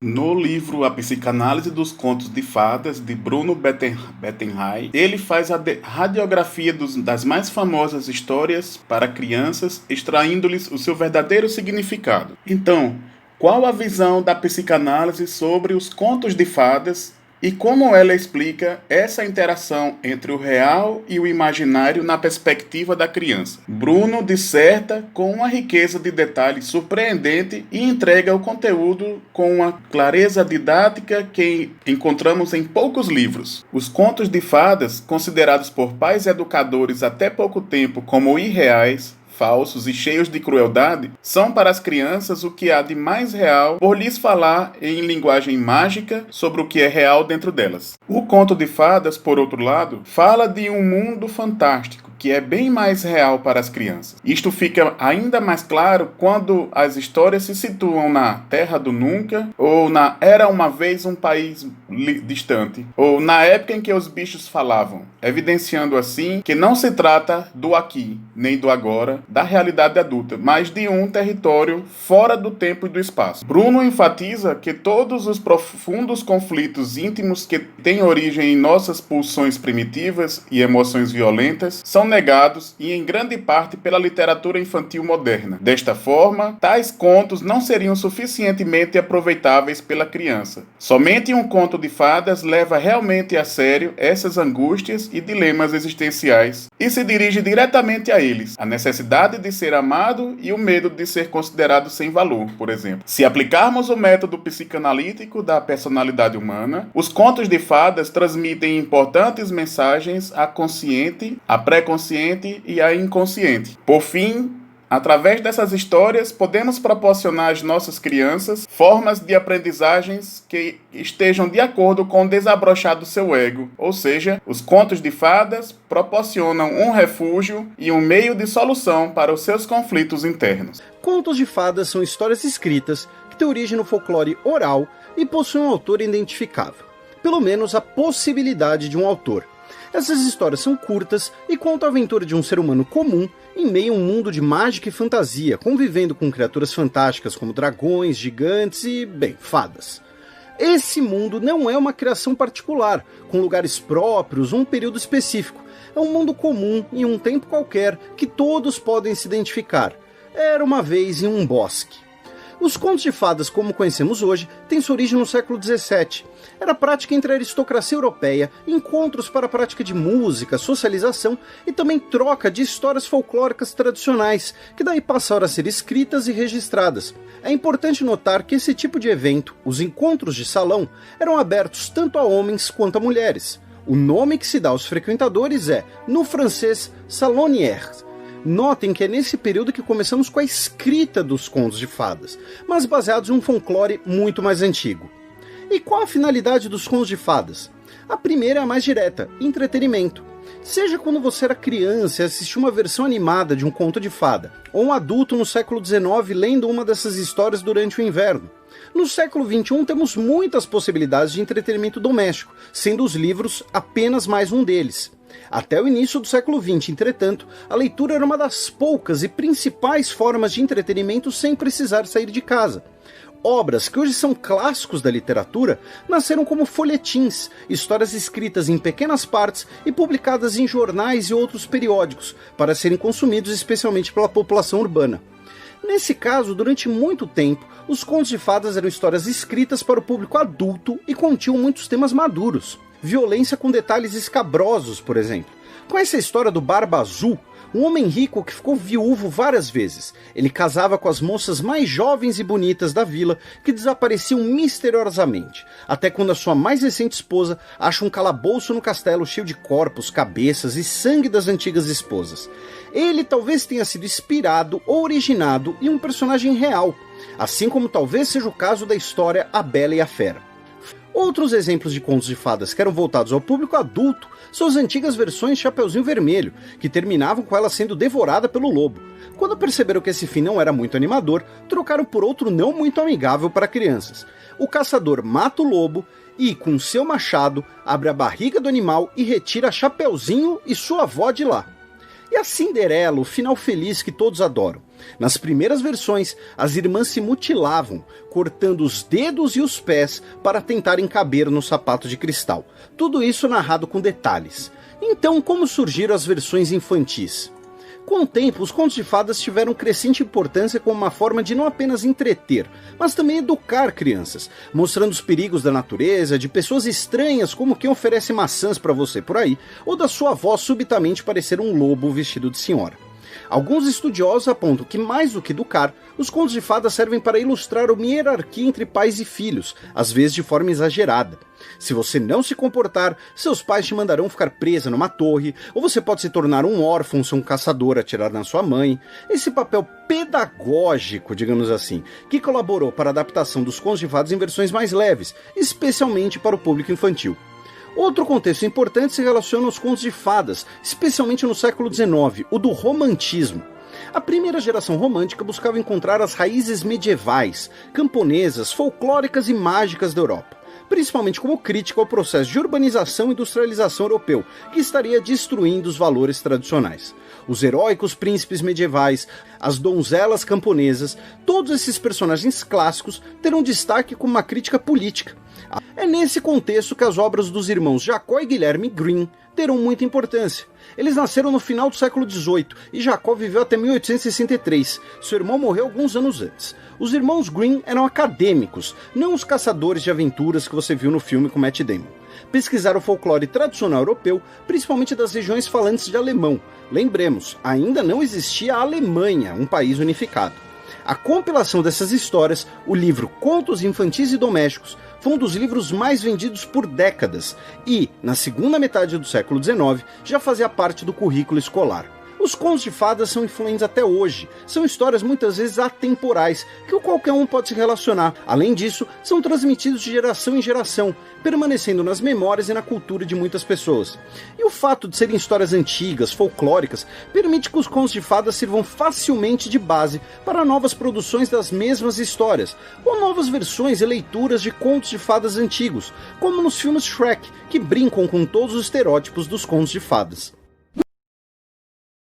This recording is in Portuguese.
No livro A Psicanálise dos Contos de Fadas, de Bruno Bettenheim, ele faz a radiografia das mais famosas histórias para crianças, extraindo-lhes o seu verdadeiro significado. Então, qual a visão da psicanálise sobre os contos de fadas e como ela explica essa interação entre o real e o imaginário na perspectiva da criança? Bruno disserta com uma riqueza de detalhes surpreendente e entrega o conteúdo com uma clareza didática que encontramos em poucos livros. Os contos de fadas, considerados por pais educadores até pouco tempo como irreais, falsos e cheios de crueldade, são para as crianças o que há de mais real por lhes falar em linguagem mágica sobre o que é real dentro delas. O conto de fadas, por outro lado, fala de um mundo fantástico que é bem mais real para as crianças. Isto fica ainda mais claro quando as histórias se situam na Terra do Nunca, ou na Era uma Vez um País Distante, ou na época em que os bichos falavam, evidenciando assim que não se trata do aqui, nem do agora, da realidade adulta, mas de um território fora do tempo e do espaço. Bruno enfatiza que todos os profundos conflitos íntimos que têm origem em nossas pulsões primitivas e emoções violentas são negados e em grande parte pela literatura infantil moderna. Desta forma, tais contos não seriam suficientemente aproveitáveis pela criança. Somente um conto de fadas leva realmente a sério essas angústias e dilemas existenciais e se dirige diretamente a eles, a necessidade de ser amado e o medo de ser considerado sem valor, por exemplo. Se aplicarmos o método psicanalítico da personalidade humana, os contos de fadas transmitem importantes mensagens à consciente, à pré-consciente e à inconsciente. Por fim, através dessas histórias, podemos proporcionar às nossas crianças formas de aprendizagens que estejam de acordo com o desabrochar do seu ego, ou seja, os contos de fadas proporcionam um refúgio e um meio de solução para os seus conflitos internos. Contos de fadas são histórias escritas que têm origem no folclore oral e possuem um autor identificável, pelo menos a possibilidade de um autor. Essas histórias são curtas e contam a aventura de um ser humano comum em meio a um mundo de mágica e fantasia, convivendo com criaturas fantásticas como dragões, gigantes e, bem, fadas. Esse mundo não é uma criação particular, com lugares próprios ou um período específico. É um mundo comum em um tempo qualquer que todos podem se identificar. Era uma vez em um bosque. Os contos de fadas, como conhecemos hoje, têm sua origem no século XVII. Era prática entre a aristocracia europeia, encontros para a prática de música, socialização e também troca de histórias folclóricas tradicionais, que daí passaram a ser escritas e registradas. É importante notar que esse tipo de evento, os encontros de salão, eram abertos tanto a homens quanto a mulheres. O nome que se dá aos frequentadores é, no francês, salonières. Notem que é nesse período que começamos com a escrita dos contos de fadas, mas baseados em um folclore muito mais antigo. E qual a finalidade dos contos de fadas? A primeira é a mais direta, entretenimento. Seja quando você era criança e assistiu uma versão animada de um conto de fada, ou um adulto no século XIX lendo uma dessas histórias durante o inverno. No século XXI temos muitas possibilidades de entretenimento doméstico, sendo os livros apenas mais um deles. Até o início do século XX, entretanto, a leitura era uma das poucas e principais formas de entretenimento sem precisar sair de casa. Obras que hoje são clássicos da literatura nasceram como folhetins, histórias escritas em pequenas partes e publicadas em jornais e outros periódicos, para serem consumidos especialmente pela população urbana. Nesse caso, durante muito tempo, os contos de fadas eram histórias escritas para o público adulto e continham muitos temas maduros. Violência com detalhes escabrosos, por exemplo. Conhece a história do Barba Azul? Um homem rico que ficou viúvo várias vezes. Ele casava com as moças mais jovens e bonitas da vila, que desapareciam misteriosamente, até quando a sua mais recente esposa acha um calabouço no castelo cheio de corpos, cabeças e sangue das antigas esposas. Ele talvez tenha sido inspirado ou originado em um personagem real, assim como talvez seja o caso da história A Bela e a Fera. Outros exemplos de contos de fadas que eram voltados ao público adulto são as antigas versões Chapeuzinho Vermelho, que terminavam com ela sendo devorada pelo lobo. Quando perceberam que esse fim não era muito animador, trocaram por outro não muito amigável para crianças. O caçador mata o lobo e, com seu machado, abre a barriga do animal e retira Chapeuzinho e sua avó de lá. E e a Cinderela, o final feliz que todos adoram. Nas primeiras versões, as irmãs se mutilavam, cortando os dedos e os pés para tentarem caber no sapato de cristal. Tudo isso narrado com detalhes. Então, como surgiram as versões infantis? Com o tempo, os contos de fadas tiveram crescente importância como uma forma de não apenas entreter, mas também educar crianças, mostrando os perigos da natureza, de pessoas estranhas como quem oferece maçãs para você por aí, ou da sua avó subitamente parecer um lobo vestido de senhora. Alguns estudiosos apontam que, mais do que educar, os contos de fadas servem para ilustrar uma hierarquia entre pais e filhos, às vezes de forma exagerada. Se você não se comportar, seus pais te mandarão ficar presa numa torre, ou você pode se tornar um órfão se um caçador atirar na sua mãe. Esse papel pedagógico, digamos assim, que colaborou para a adaptação dos contos de fadas em versões mais leves, especialmente para o público infantil. Outro contexto importante se relaciona aos contos de fadas, especialmente no século XIX, o do romantismo. A primeira geração romântica buscava encontrar as raízes medievais, camponesas, folclóricas e mágicas da Europa, principalmente como crítica ao processo de urbanização e industrialização europeu, que estaria destruindo os valores tradicionais. Os heróicos príncipes medievais, as donzelas camponesas, todos esses personagens clássicos terão destaque como uma crítica política. É nesse contexto que as obras dos irmãos Jacó e Guilherme Grimm terão muita importância. Eles nasceram no final do século XVIII e Jacó viveu até 1863. Seu irmão morreu alguns anos antes. Os irmãos Grimm eram acadêmicos, não os caçadores de aventuras que você viu no filme com Matt Damon. Pesquisaram o folclore tradicional europeu, principalmente das regiões falantes de alemão. Lembremos, ainda não existia a Alemanha, um país unificado. A compilação dessas histórias, o livro Contos Infantis e Domésticos, foi um dos livros mais vendidos por décadas e, na segunda metade do século XIX, já fazia parte do currículo escolar. Os contos de fadas são influentes até hoje. São histórias muitas vezes atemporais, que qualquer um pode se relacionar. Além disso, são transmitidos de geração em geração, permanecendo nas memórias e na cultura de muitas pessoas. E o fato de serem histórias antigas, folclóricas, permite que os contos de fadas sirvam facilmente de base para novas produções das mesmas histórias, ou novas versões e leituras de contos de fadas antigos, como nos filmes Shrek, que brincam com todos os estereótipos dos contos de fadas.